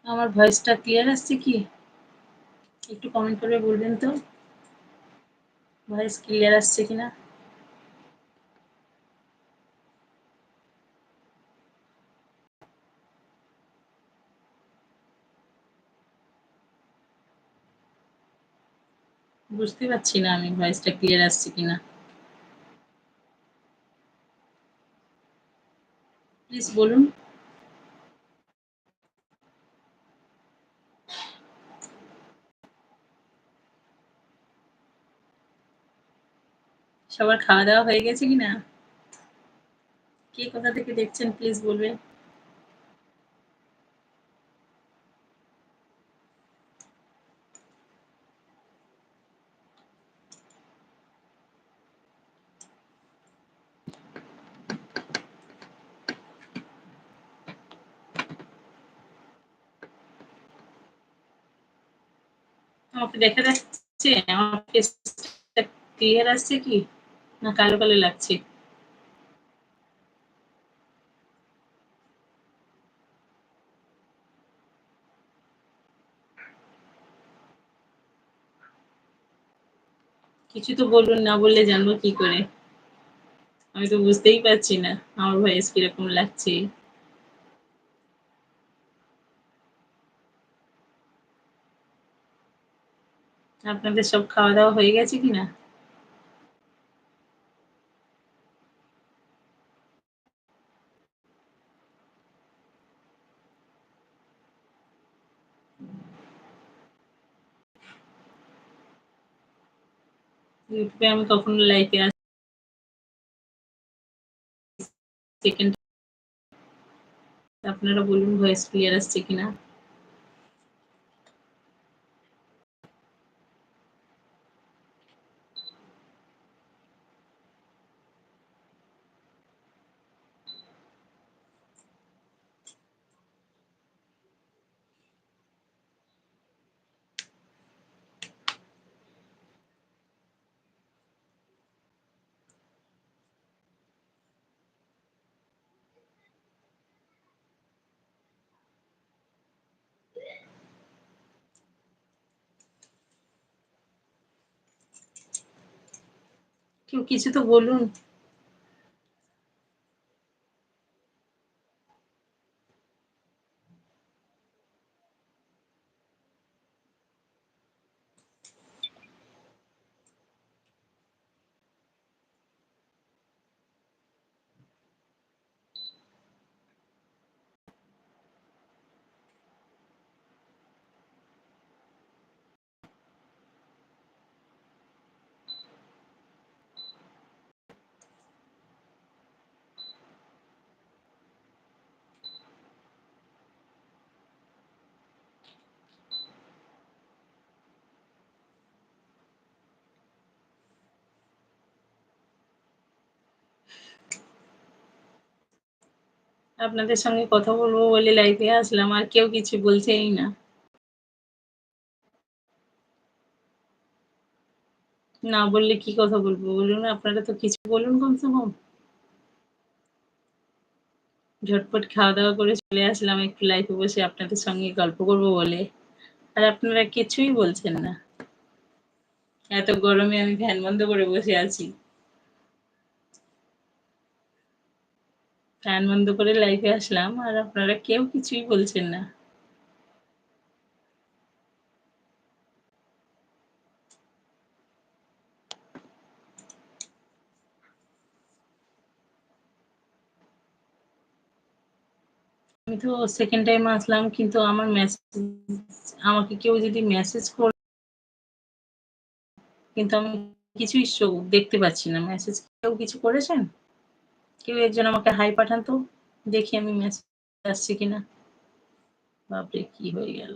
আমার ভয়েসটা ক্লিয়ার আসছে কি? একটু কমেন্ট করে বলবেন তো ভয়েস ক্লিয়ার আসছে কিনা? বুঝতে পারছি না আমি ভয়েসটা ক্লিয়ার আসছে কিনা। প্লিজ বলুন। সবার খাওয়া-দাওয়া হয়ে গেছে কিনা? কে কোথা থেকে দেখছেন প্লিজ বলবেন? আমাকে দেখা যাচ্ছে? আমার ফেসটা ক্লিয়ার আসছে কি? না কালো, কালো লাগছে? কিছু তো বলুন, না বললে জানবো কি করে? আমি তো বুঝতেই পারছি না আমার ভয়েস কিরকম লাগছে। আপনাদের সব খাওয়া-দাওয়া হয়ে গেছে কিনা? YouTube এ আমি কখনো লাইভে সেকেন্ড আপনারা বলুন ভয়েস ক্লিয়ার আসছে কিনা? কেউ কিছু তো বলুন। আপনাদের সঙ্গে কথা বলবো বলে লাইভে আসলাম। আর কেউ কিছু বলছেই না। না বললে কি কথা বলবো বলুন? আপনারা তো কিছু বলুন কমসে কম। ঝটপট খাওয়া-দাওয়া করে চলে আসলাম একটু লাইভে বসে আপনাদের সঙ্গে গল্প করব বলে। আর আপনারা কিছুই বলছেন না। এত গরমে আমি ফ্যান বন্ধ করে বসে আছি। ফ্যান বন্ধ করে লাইভে আসলাম আর আপনারা কেউ কিছুই বলছেন না। আমি তো সেকেন্ড টাইম আসলাম কিন্তু আমার মেসেজ আমাকে কেউ যদি মেসেজ কিন্তু আমি কিছুই দেখতে পাচ্ছি না। মেসেজ কেউ কিছু করেছেন? কেউ একজন আমাকে হাই পাঠান তো। দেখি আমি মেসেজ আসছে কিনা। বাপরে! কি হয়ে গেল?